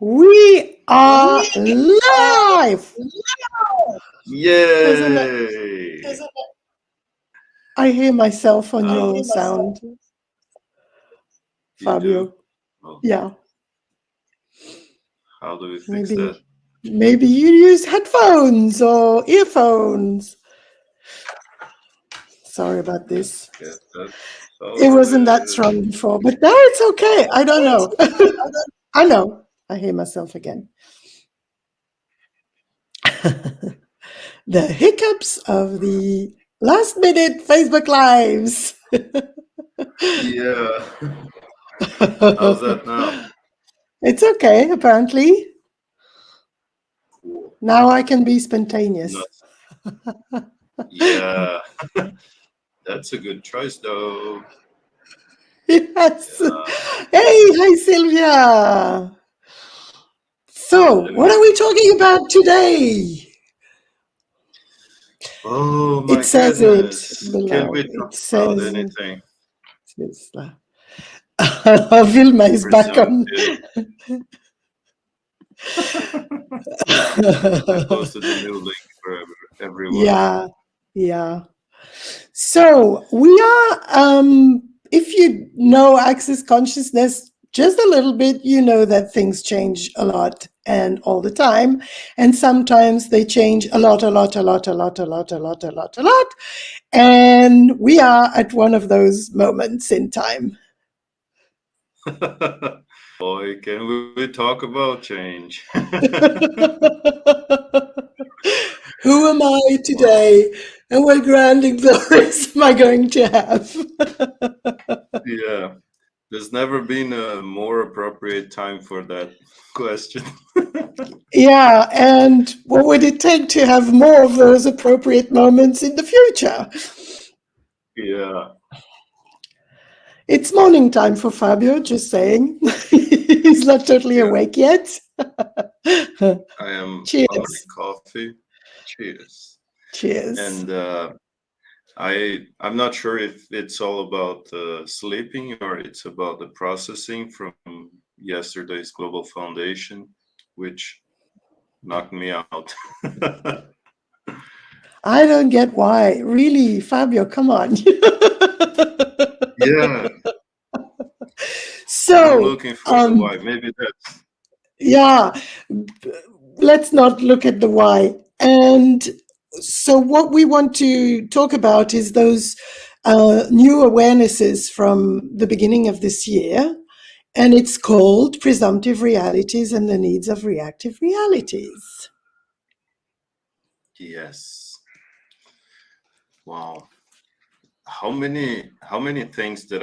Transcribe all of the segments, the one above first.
We are live. Isn't it? Yay! I hear myself on How your sound, you do? Fabio. Well, Yeah, how do we fix maybe that? maybe you use headphones or earphones. Sorry about this. Get that It wasn't that sorted. strong before, but now it's okay. I don't know. I know. I hear myself again. The hiccups of the last minute Facebook Lives. Yeah. How's that now? It's okay, apparently. Cool. Now I can be spontaneous. Nuts. Yeah. That's a good choice, though. Yes. Yeah. Hey, hi, Sylvia. So, what are Hello. we talking about today? Oh It my says it goodness. Can below. we It talk about says, anything? Vilma is back on. Presumptive. I posted the new link for everyone. Yeah, yeah. So we are, if you know Access Consciousness just a little bit, you know that things change a lot and all the time. And sometimes they change a lot, a lot, a lot, a lot, a lot, a lot, a lot, a lot. And we are at one of those moments in time. Boy, can we talk about change? Who am I Wow. today? And what grand glories am I going to have? Yeah. There's never been a more appropriate time for that question. Yeah, and what would it take to have more of those appropriate moments in the future? Yeah. It's morning time for Fabio, just saying. He's not totally Yeah. awake yet. I am on my Cheers. coffee. Cheers. Cheers. And I'm not sure if it's all about sleeping or it's about the processing from yesterday's global foundation, which knocked me out. I don't get why. Really, Fabio, come on. Yeah, I'm So, looking for the why. Maybe that's yeah, let's not look at the why. And so, what we want to talk about is those new awarenesses from the beginning of this year. And it's called Presumptive Realities and the Needs of Reactive Realities. yes. Wow. How many things that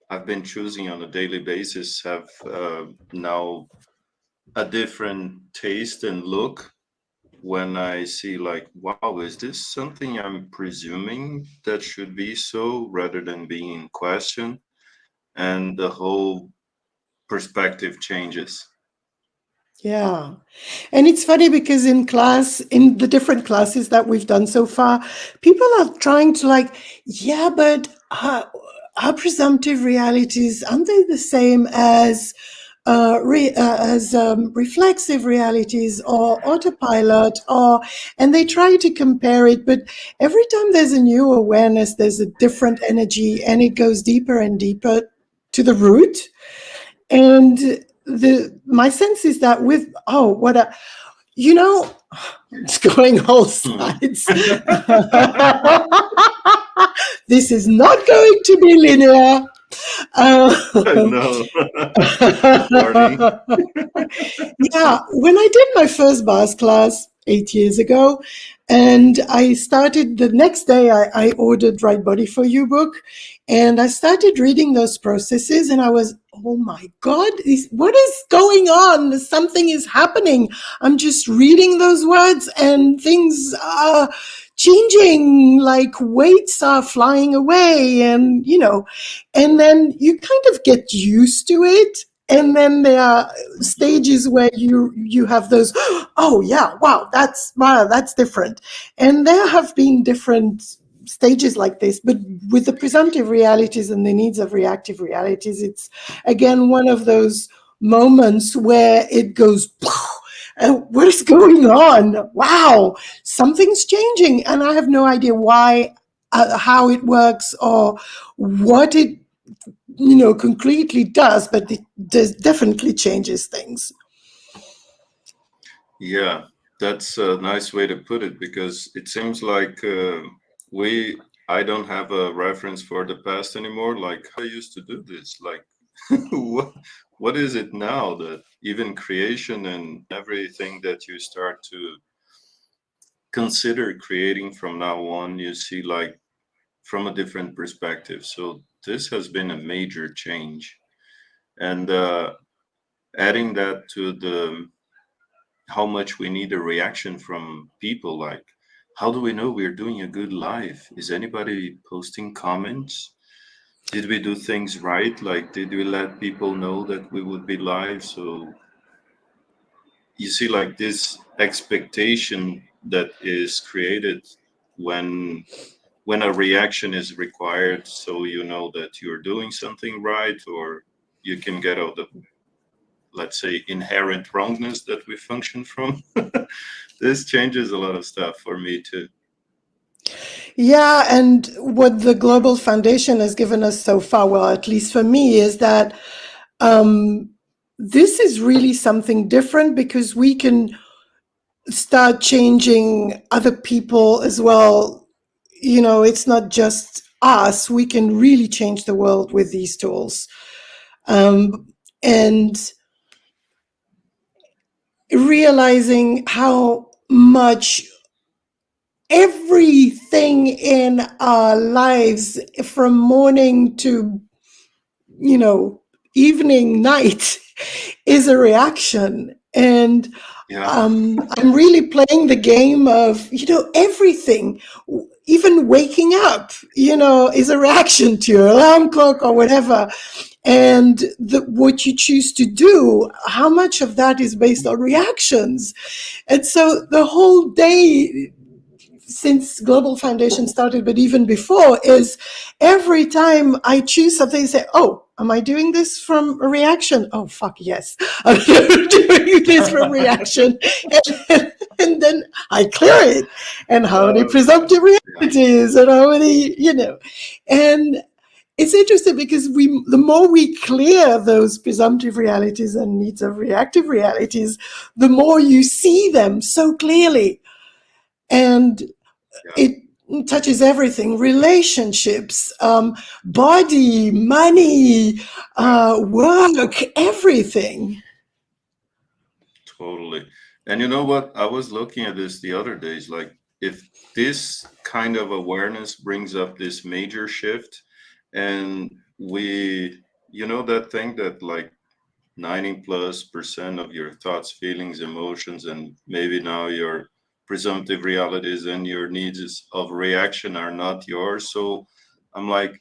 I've been choosing on a daily basis have now a different taste and look when I see like, wow, is this something I'm presuming that should be so rather than being in question? And the whole perspective changes. Yeah. And it's funny because in class, in the different classes that we've done so far, people are trying to like, yeah, but our presumptive realities, aren't they the same as reflexive realities or autopilot and they try to compare it, but every time there's a new awareness, there's a different energy and it goes deeper and deeper to the root. And my sense is that with you know, it's going all sides. This is not going to be linear. No. Warning. Yeah, when I did my first bars class 8 years ago, and I started the next day, I ordered Right Body for You book, and I started reading those processes, and I was, oh my God, what is going on? Something is happening. I'm just reading those words, and things are changing, like weights are flying away, and and then you kind of get used to it. And then there are stages where you have those, oh yeah, wow, that's different. And there have been different stages like this, but with the presumptive realities and the needs of reactive realities, it's again one of those moments where it goes, and what is going on? Wow, something's changing, and I have no idea why, how it works, or what it concretely does, but it does definitely changes things. Yeah, that's a nice way to put it because it seems like I don't have a reference for the past anymore. Like, how I used to do this? Like, what, what is it now that even creation and everything that you start to consider creating from now on, you see like from a different perspective. So this has been a major change. And adding that to the how much we need a reaction from people, like how do we know we're doing a good live? Is anybody posting comments? Did we do things right? Like, did we let people know that we would be live? So you see like this expectation that is created when a reaction is required, so you know that you're doing something right, or you can get out of, let's say, inherent wrongness that we function from. This changes a lot of stuff for me too. Yeah, and what the Global Foundation has given us so far, well, at least for me, is that um, this is really something different because we can start changing other people as well. It's not just us. We can really change the world with these tools. And realizing how much everything in our lives, from morning to you know evening, night, is a reaction. And Yeah. I'm really playing the game of everything, even waking up, is a reaction to your alarm clock or whatever. And what you choose to do, how much of that is based on reactions. And so the whole day, since Global Foundation started, but even before, is every time I choose something, say, oh, am I doing this from a reaction? Oh, fuck, yes. I'm doing this from reaction. And then I clear it. And how many Yeah. presumptive realities, and how many, and it's interesting because the more we clear those presumptive realities and needs of reactive realities, the more you see them so clearly. And Yeah. it touches everything: relationships, body, money, Yeah. work, everything. Totally. And you know what? I was looking at this the other days. Like, if this kind of awareness brings up this major shift, and that thing that like 90+% of your thoughts, feelings, emotions, and maybe now your presumptive realities and your needs of reaction are not yours. So I'm like,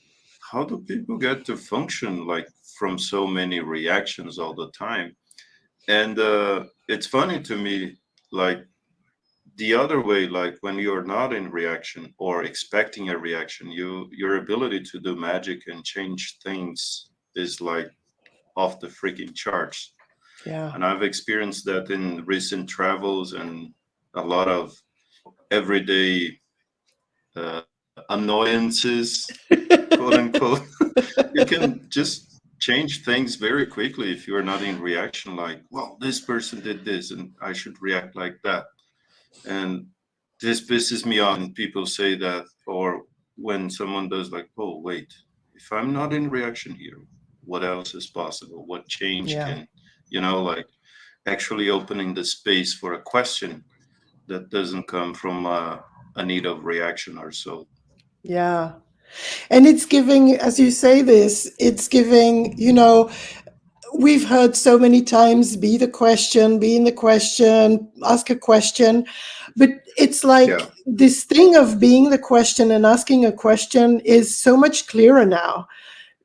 how do people get to function like from so many reactions all the time? And it's funny to me, like the other way, like when you're not in reaction or expecting a reaction, your ability to do magic and change things is like off the freaking charts. Yeah. And I've experienced that in recent travels and a lot of everyday annoyances, quote unquote. You can just change things very quickly if you're not in reaction, like, well, this person did this and I should react like that. And this pisses me off when people say that, or when someone does, like, oh, wait, if I'm not in reaction here, what else is possible? What change Yeah. can, like actually opening the space for a question that doesn't come from a need of reaction or so. Yeah. And it's giving, as you say this, it's giving, we've heard so many times, be the question, be in the question, ask a question. But it's like Yeah. this thing of being the question and asking a question is so much clearer now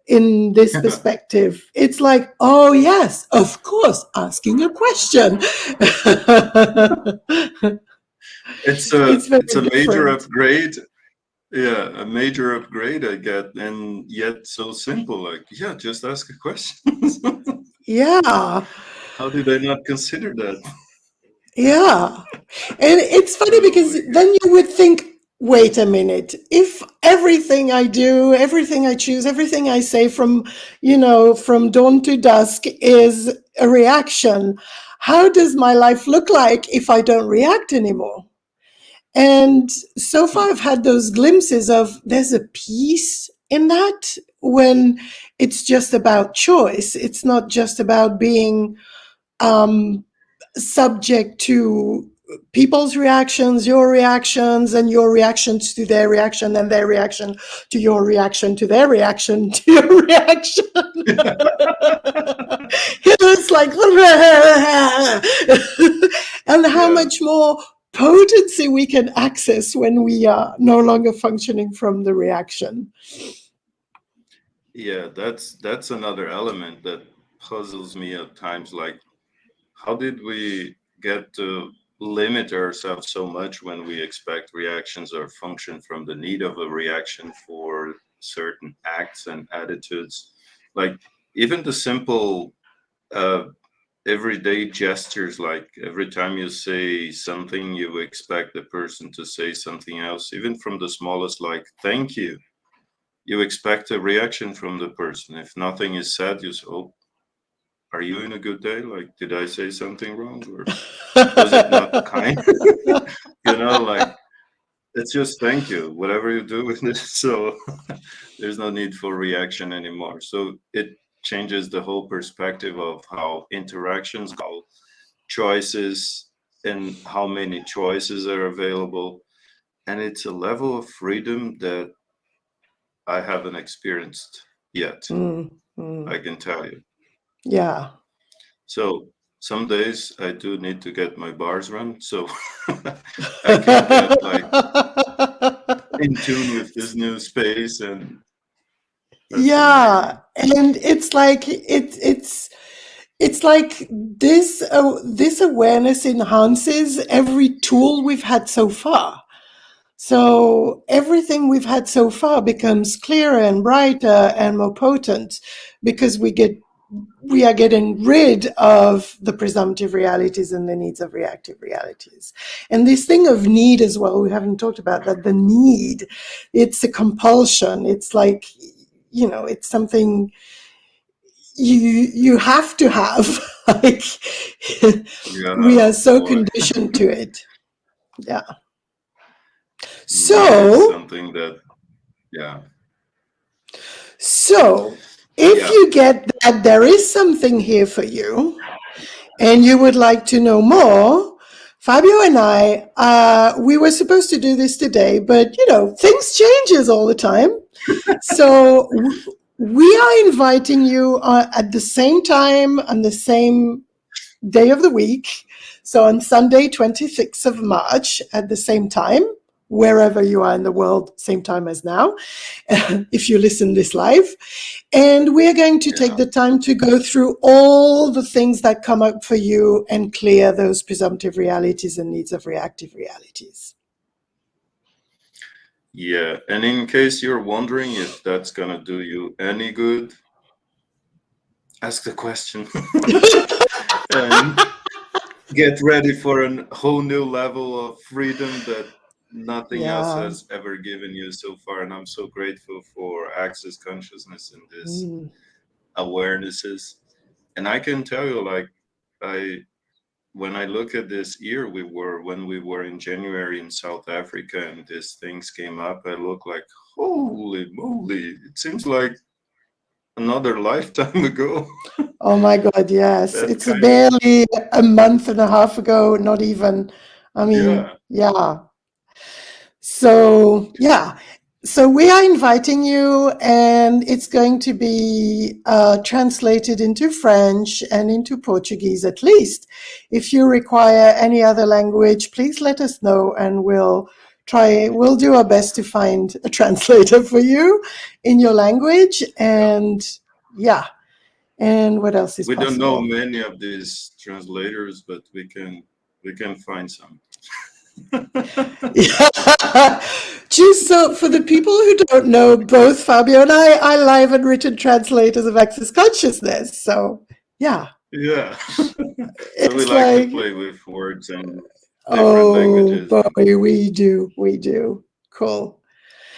in this perspective. It's like, oh, yes, of course, asking a question. it's a It's very it's a major different. upgrade. Yeah, a major upgrade I get, and yet so simple. Like, yeah, just ask a question. Yeah. How did I not consider that? Yeah. And it's funny Oh because my then god. you would think, wait a minute, if everything I do, everything I choose, everything I say from dawn to dusk is a reaction, how does my life look like if I don't react anymore? And so far, I've had those glimpses of there's a peace in that when it's just about choice. It's not just about being um, subject to people's reactions, your reactions, and your reactions to their reaction, and their reaction to your reaction, to their reaction, to your reaction. It's like, and how Yeah. much more potency we can access when we are no longer functioning from the reaction. Yeah, that's another element that puzzles me at times. Like, how did we get to limit ourselves so much when we expect reactions or function from the need of a reaction for certain acts and attitudes? Like, even the simple uh, everyday gestures, like every time you say something, you expect the person to say something else, even from the smallest, like, thank you expect a reaction from the person. If nothing is said, you say, oh, are you in a good day? Like, did I say something wrong, or was it not kind? Like, it's just thank you, whatever you do with it. So there's no need for reaction anymore. So it changes the whole perspective of how interactions go, choices, and how many choices are available. And it's a level of freedom that I haven't experienced yet, Mm, mm, I can tell you. yeah. So some days I do need to get my bars run, so I can get like in tune with this new space, and that's Yeah, amazing. and it's like this awareness enhances every tool we've had so far. So everything we've had so far becomes clearer and brighter and more potent because we are getting rid of the presumptive realities and the needs of reactive realities. And this thing of need as well, we haven't talked about that. The need, it's a compulsion. It's like, it's something you have to have. Like Yeah, we are oh so boy. conditioned to it. Yeah. Need is So something that, yeah, So, if yeah, you get that there is something here for you and you would like to know more, Fabio and I, we were supposed to do this today, but things changes all the time. So we are inviting you at the same time on the same day of the week. So on Sunday, 26th of March at the same time, wherever you are in the world, same time as now, if you listen this live. And we're going to take yeah, the time to go through all the things that come up for you and clear those presumptive realities and needs of reactive realities. yeah. And in case you're wondering if that's gonna do you any good, ask the question and get ready for a whole new level of freedom that nothing else Yeah. has ever given you so far. And I'm so grateful for access consciousness and this Mm. awarenesses. And I can tell you, like, I when I look at this year when we were in January in South Africa and these things came up, I look like, holy moly, it seems like another lifetime ago. Oh my God, yes. That It's kind of, barely a month and a half ago, not even. I mean, yeah, yeah. So, yeah. So we are inviting you, and it's going to be translated into French and into Portuguese at least. If you require any other language, please let us know, and we'll do our best to find a translator for you in your language. yeah. And yeah, and what else is We don't know possible? many of these translators, but we can find some. Yeah. Just so for the people who don't know, both Fabio and I are live and written translators of Access Consciousness. So Yeah. Yeah. So we It's like to like, play with words and different oh languages, boy, we do. We do. Cool.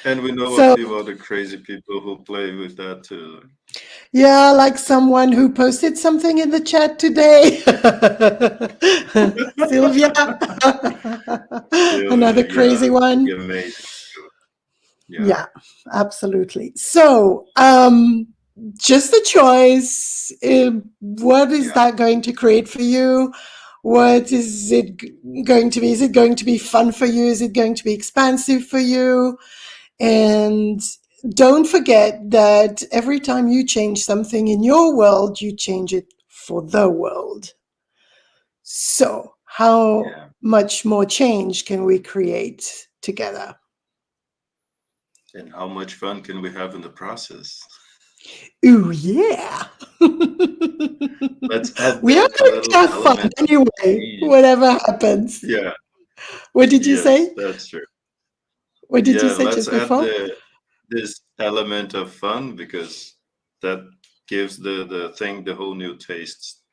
and we know a So, few other crazy people who play with that too. yeah, like someone who posted something in the chat today. Sylvia. Another Sylvia, crazy yeah, one. the amazing. Yeah, Yeah, absolutely. So, just a choice. What is yeah, that going to create for you? What is it going to be? Is it going to be fun for you? Is it going to be expansive for you? And don't forget that every time you change something in your world, you change it for the world. So, how yeah. much more change can we create together? And how much fun can we have in the process? Ooh, yeah. Let's add We are a going to little have fun element of anyway, speed. whatever happens. Yeah, What did you yes, say? that's true. What did you Yeah, say let's just add before? this element of fun because that gives the thing the whole new taste.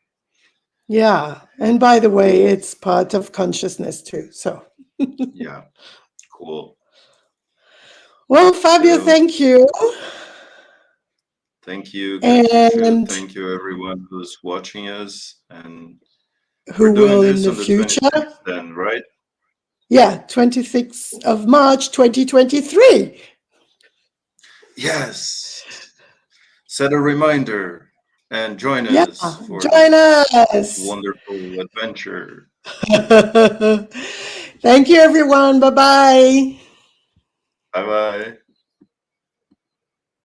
Yeah. And by the way, it's part of consciousness too. So, Yeah, cool. well, Fabio, So thank you. thank you, Katusha. And Thank you, everyone who's watching us. And we're who doing will in this the on the future? 26th, then, right? Yeah, 26th of March, 2023. Yes. Set a reminder and join Yeah, us for join this us. wonderful adventure. Thank you, everyone. Bye bye. Bye bye.